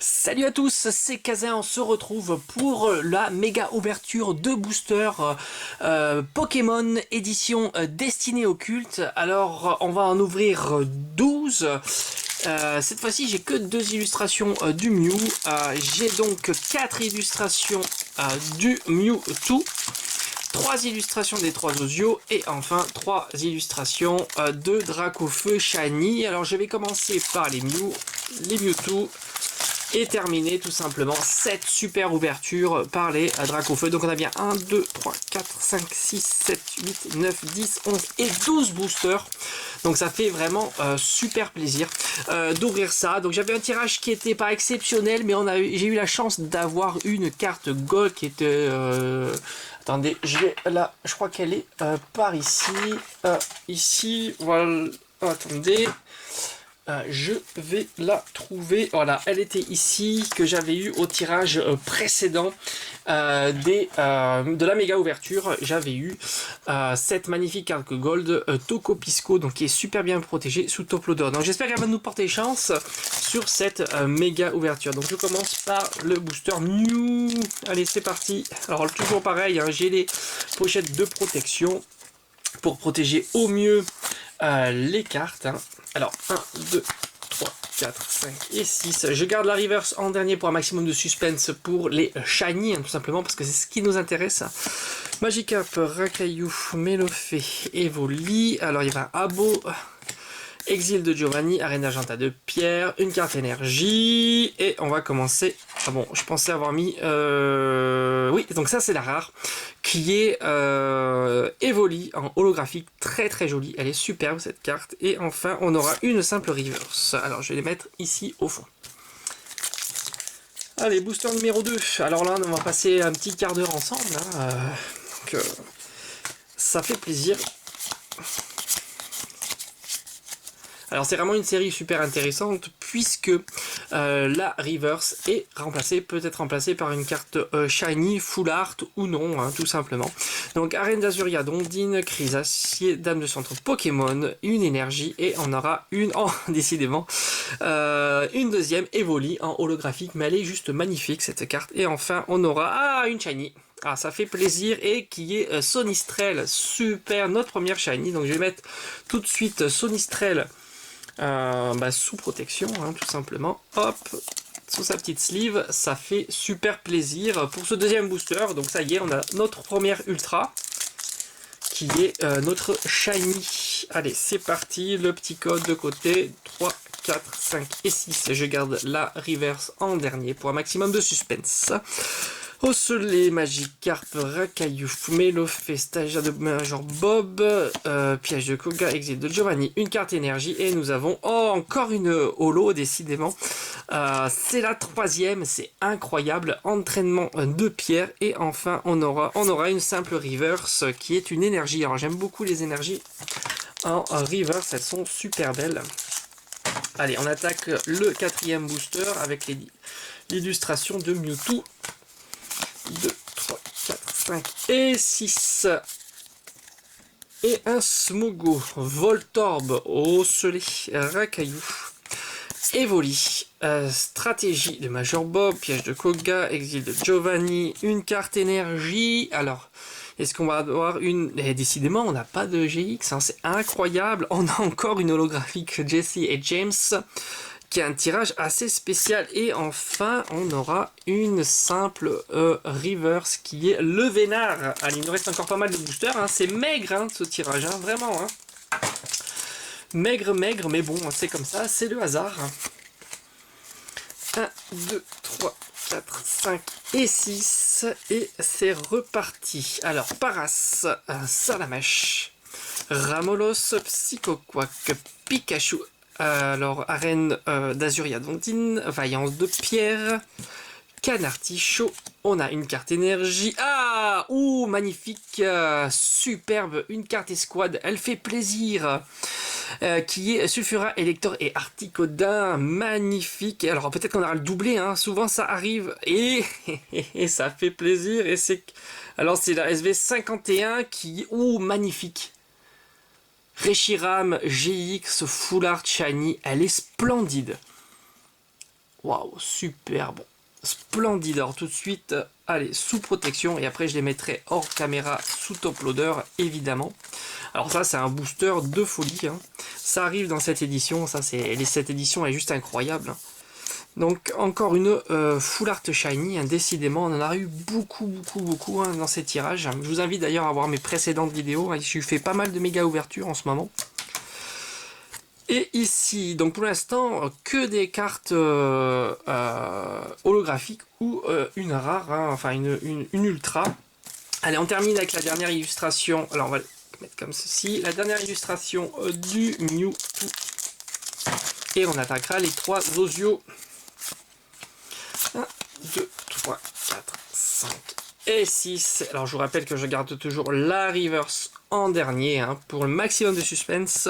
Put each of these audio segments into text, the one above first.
Salut à tous, c'est Kazin, on se retrouve pour la méga ouverture de booster Pokémon édition destinée au culte. Alors on va en ouvrir 12. Cette fois-ci j'ai que 2 illustrations du Mew. J'ai donc 4 illustrations du Mewtwo. 3 illustrations des 3 Osios et enfin 3 illustrations de Dracofeu Shiny. Alors je vais commencer par les Mewtwo et terminer tout simplement cette super ouverture par les Dracofeu. Donc on a bien 1, 2, 3, 4, 5, 6, 7, 8, 9, 10, 11 et 12 boosters. Donc ça fait vraiment super plaisir d'ouvrir ça. Donc j'avais un tirage qui était pas exceptionnel, mais j'ai eu la chance d'avoir une carte Gold qui était... Attendez, je crois qu'elle est par ici. Ici, voilà. Attendez. Je vais la trouver. Voilà, elle était ici, que j'avais eu au tirage précédent de la méga ouverture. J'avais eu cette magnifique carte Gold Toco Pisco, donc qui est super bien protégée sous top loader. Donc j'espère qu'elle va nous porter chance sur cette méga ouverture. Donc je commence par le booster Mew. Allez, c'est parti. Alors toujours pareil, hein, j'ai les pochettes de protection pour protéger au mieux les cartes. Hein. Alors 1, 2, 3, 4, 5 et 6. Je garde la reverse en dernier pour un maximum de suspense pour les shiny, hein, tout simplement parce que c'est ce qui nous intéresse. Magikarp, Rakayu, Melofé, Evoli. Alors il y a un Abo, Exil de Giovanni, Arène Argenta de Pierre, une carte énergie, et on va commencer. Ah bon, je pensais avoir mis... Oui, donc ça c'est la rare, qui est Evoli en holographique, très très jolie, elle est superbe cette carte, et enfin on aura une simple reverse. Alors je vais les mettre ici au fond. Allez, booster numéro 2, alors là on va passer un petit quart d'heure ensemble, hein, donc, ça fait plaisir. Alors c'est vraiment une série super intéressante puisque la reverse est peut être remplacée par une carte shiny, full art ou non, hein, tout simplement. Donc Arène d'Azuria, Dondine, Chrysacier, Dame de Centre Pokémon, une énergie et on aura une, décidément, une deuxième Evoli en holographique, mais elle est juste magnifique cette carte. Et enfin on aura une shiny. Ah, ça fait plaisir et qui est Sonistrel, super, notre première shiny. Donc je vais mettre tout de suite Sonistrel sous protection, hein, tout simplement. Hop, sous sa petite sleeve, ça fait super plaisir pour ce deuxième booster. Donc ça y est, on a notre première ultra qui est notre shiny. Allez, c'est parti, le petit code de côté, 3, 4, 5 et 6. Je garde la reverse en dernier pour un maximum de suspense. Osselé, Magikarp, Rakayu, Melofé, Stagia de Major Bob, Piège de Koga, Exil de Giovanni, une carte énergie et nous avons encore une holo décidément. C'est la troisième, c'est incroyable, entraînement de pierre et enfin on aura une simple reverse qui est une énergie. Alors j'aime beaucoup les énergies en reverse, elles sont super belles. Allez, on attaque le quatrième booster avec l'illustration de Mewtwo. 2, 3, 4, 5 et 6. Et un Smogo, Voltorb, Osselé, Rakayu, Evoli, stratégie de Major Bob, piège de Koga, exil de Giovanni, une carte énergie. Alors, est-ce qu'on va avoir une... décidément, on n'a pas de GX, hein, c'est incroyable. On a encore une holographique Jesse et James, qui a un tirage assez spécial. Et enfin, on aura une simple reverse qui est le Vénard. Allez, il nous reste encore pas mal de boosters. Hein. C'est maigre, hein, ce tirage, hein, vraiment. Hein. Maigre, mais bon, c'est comme ça, c'est le hasard. 1, 2, 3, 4, 5 et 6. Et c'est reparti. Alors, Paras, Salamèche, Ramolos, Psychoquack, Pikachu. Alors, Arène d'Azuria Dondine, Vaillance de Pierre, Canartichaud, on a une carte énergie. Ah, ouh, magnifique, superbe, une carte escouade, elle fait plaisir. Qui est Sulfura, Elector et Articodin, magnifique. Alors peut-être qu'on aura le doublé, hein. Souvent ça arrive et ça fait plaisir. Et alors c'est la SV51 qui, ouh, magnifique. Reshiram GX Full Art Shiny, elle est splendide. Waouh, superbe. Splendide. Alors tout de suite, allez, sous protection. Et après, je les mettrai hors caméra, sous top loader, évidemment. Alors ça, c'est un booster de folie. Hein. Ça arrive dans cette édition. Cette édition est juste incroyable. Hein. Donc encore une Full Art Shiny, hein, décidément on en a eu beaucoup hein, dans ces tirages. Je vous invite d'ailleurs à voir mes précédentes vidéos, hein, je fais pas mal de méga ouvertures en ce moment. Et ici, donc pour l'instant, que des cartes holographiques ou une rare, hein, enfin une ultra. Allez, on termine avec la dernière illustration, alors on va le mettre comme ceci, la dernière illustration du Mewtwo. Et on attaquera les 3 Zozio. 1, 2, 3, 4, 5 et 6. Alors je vous rappelle que je garde toujours la reverse en dernier hein, pour le maximum de suspense.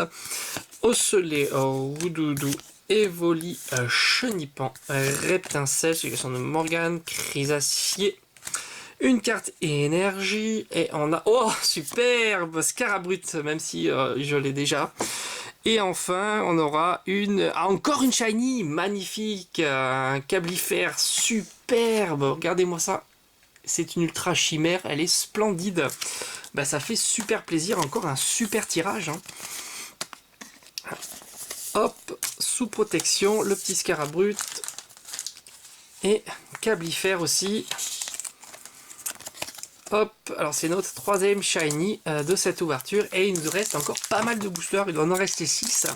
Osselé, Roudoudou, Evoli, Chenipan, Reptincelle, suggestion de Morgane, Chrysacier. Une carte énergie et on a... Oh superbe Scarabrute, même si je l'ai déjà. Et enfin, on aura encore une shiny, magnifique, un cablifère superbe, regardez-moi ça, c'est une ultra chimère, elle est splendide, bah, ça fait super plaisir, encore un super tirage. Hein. Hop, sous protection, le petit Scarabrute, et cablifère aussi. Hop, alors c'est notre 3e shiny de cette ouverture et il nous reste encore pas mal de boosters, il doit en rester 6.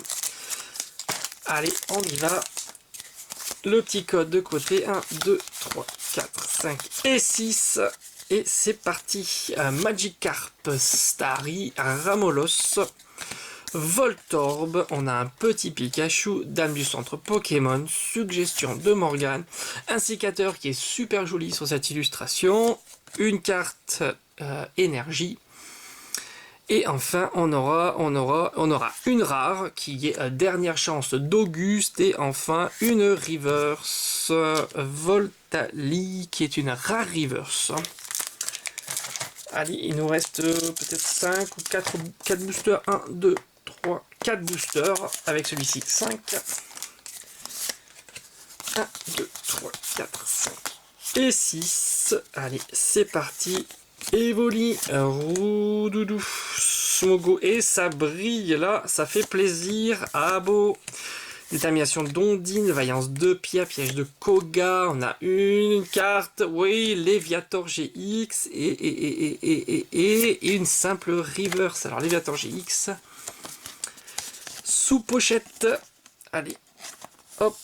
Allez, on y va. Le petit code de côté, 1, 2, 3, 4, 5 et 6. Et c'est parti. Magikarp, Starry, Ramolos, Voltorb, on a un petit Pikachu, Dame du centre Pokémon, suggestion de Morgane, un sécateur qui est super joli sur cette illustration, une carte énergie, et enfin on aura une rare qui est dernière chance d'Auguste, et enfin une reverse Voltali qui est une rare reverse. Allez, il nous reste peut-être 5 ou 4 boosters, 1, 2, 3, 4 boosters, avec celui-ci 5. 1, 2, 3, 4, 5 et 6. Allez, c'est parti. Evoli, Roudoudou, Smogo, et ça brille là, ça fait plaisir. Ah beau. Détermination d'Ondine, Vaillance de Pia, Piège de Koga, on a une carte, oui, Léviator GX, et une simple reverse. Alors Léviator GX, sous pochette, allez, hop,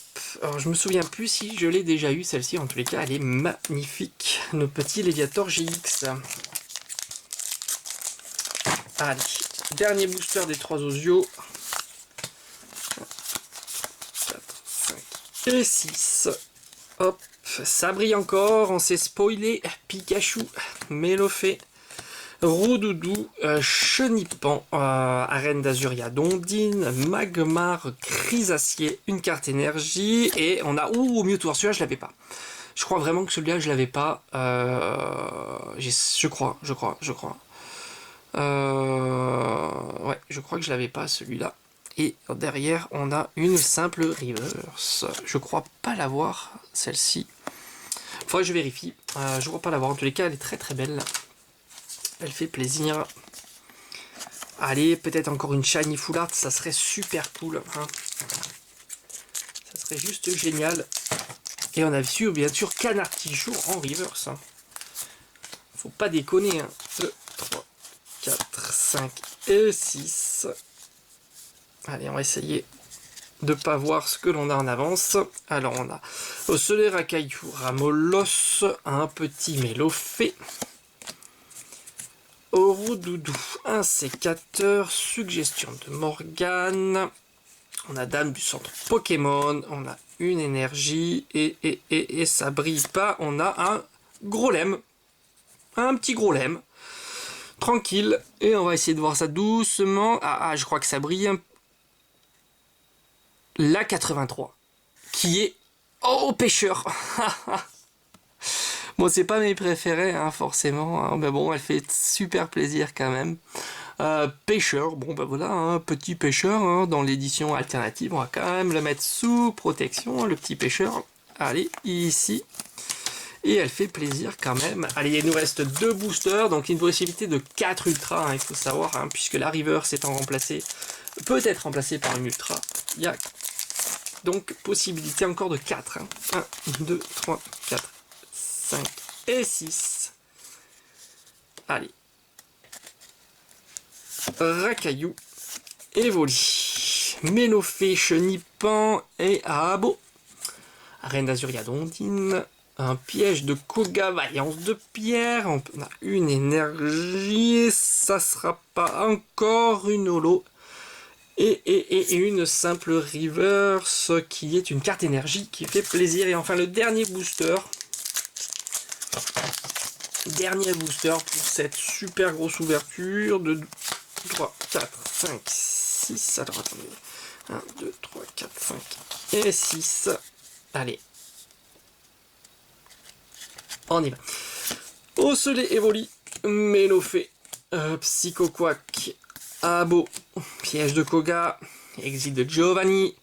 alors je me souviens plus si je l'ai déjà eu celle-ci, en tous les cas elle est magnifique, nos petits Léviator GX. Allez, dernier booster des 3 Osios. Et 6. Hop, ça brille encore, on s'est spoilé. Pikachu, Mélofée, Roudoudou, Chenipan, Arène d'Azuria, Dondine, Magmar, Chrysacier, une carte énergie, et on a... Ouh, Mewtwo, celui-là je l'avais pas. Je crois vraiment que celui-là je l'avais pas. Je crois. Ouais, je crois que je l'avais pas celui-là. Et derrière, on a une simple reverse. Je crois pas l'avoir, celle-ci. Faudrait que je vérifie. Je crois pas l'avoir. En tous les cas, elle est très très belle. Elle fait plaisir. Allez, peut-être encore une shiny full art. Ça serait super cool. Hein. Ça serait juste génial. Et on a su, bien sûr, Canard Tijoux en reverse. Hein. Faut pas déconner. Hein. 2, 3, 4, 5 et 6. Allez, on va essayer de pas voir ce que l'on a en avance. Alors, on a Osselé, Racaillou, Ramolos, un petit Mélofée, Roudoudou, un sécateur, suggestion de Morgane. On a Dame du centre Pokémon, on a une énergie, et ça brille pas. On a un gros lemme, un petit gros lemme. Tranquille, et on va essayer de voir ça doucement. Ah, je crois que ça brille un peu. La 83, qui est au pêcheur. Bon, c'est pas mes préférés, hein, forcément, hein, mais bon, elle fait super plaisir quand même. Pêcheur, bon ben voilà, un petit pêcheur, hein, dans l'édition alternative, on va quand même le mettre sous protection, le petit pêcheur. Allez, ici. Et elle fait plaisir quand même. Allez, il nous reste 2 boosters, donc une possibilité de 4 ultras, hein, il faut savoir, hein, puisque la Reverse étant remplacée, peut être remplacée par une ultra. Il y a donc possibilité encore de 4. Hein. 1, 2, 3, 4, 5 et 6. Allez. Rakayu, Evoli, Melofée, Chenipan et Abo. Reine d'Azuria d'Ondine. Un piège de Koga, Vaillance de Pierre. On a une énergie. Ça sera pas encore une holo. Et une simple reverse qui est une carte énergie qui fait plaisir. Et enfin le dernier booster. Dernier booster pour cette super grosse ouverture de 3, 4, 5, 6. Alors attendez. 1, 2, 3, 4, 5 et 6. Allez. On y va. Osselé Evoli, Melofée, Psychoquack, Abo, Piège de Koga, Exil de Giovanni,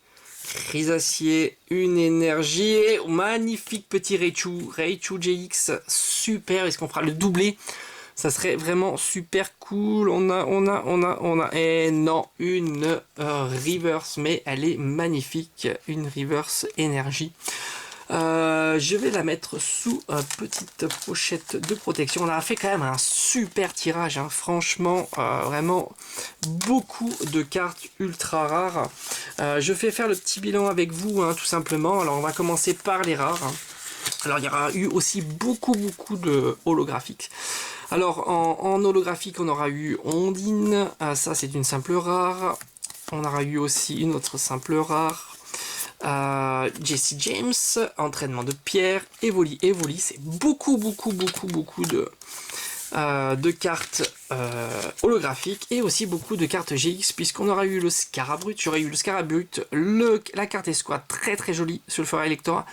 Chrysacier, une énergie, et magnifique petit Raichu GX, super, est-ce qu'on fera le doublé? Ça serait vraiment super cool. On a, et non, une reverse, mais elle est magnifique, une reverse énergie. Je vais la mettre sous une petite pochette de protection. On a fait quand même un super tirage, hein. Franchement, vraiment beaucoup de cartes ultra rares. Je vais faire le petit bilan avec vous, hein, tout simplement. Alors on va commencer par les rares, hein. Alors il y aura eu aussi beaucoup de holographiques. Alors en holographique on aura eu Ondine, ça c'est une simple rare. On aura eu aussi une autre simple rare. Jesse James, entraînement de pierre, Evoli, c'est beaucoup de cartes holographiques et aussi beaucoup de cartes GX puisqu'on aura eu le Scarabrut, j'aurais eu le Scarabrut, la carte escouade très jolie sur le Sulfura Electora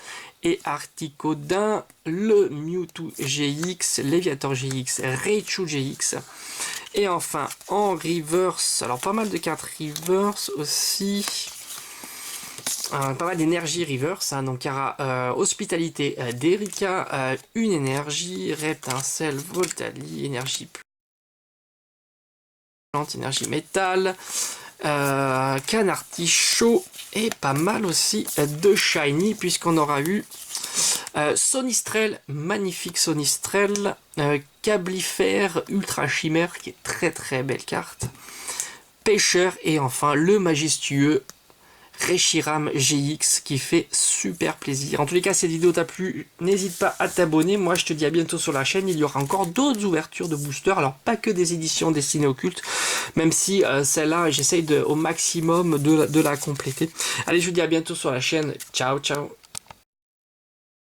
et Articodin, le Mewtwo GX, Léviator GX, Raichu GX et enfin en reverse, alors pas mal de cartes reverse aussi. Pas mal d'énergie reverse, hein, donc il y aura hospitalité d'Erika, une énergie, Reptincelle, Voltali, énergie plante, énergie métal, Canartichaud et pas mal aussi de shiny puisqu'on aura eu Sonistrel, magnifique Sonistrel, Cablifère, Ultra Chimère qui est très belle carte, Pêcheur et enfin le majestueux Reshiram GX qui fait super plaisir. En tous les cas, cette vidéo t'a plu, n'hésite pas à t'abonner. Moi, je te dis à bientôt sur la chaîne. Il y aura encore d'autres ouvertures de boosters. Alors, pas que des éditions destinées aux cultes, même si celle-là, j'essaye au maximum de la compléter. Allez, je vous dis à bientôt sur la chaîne. Ciao.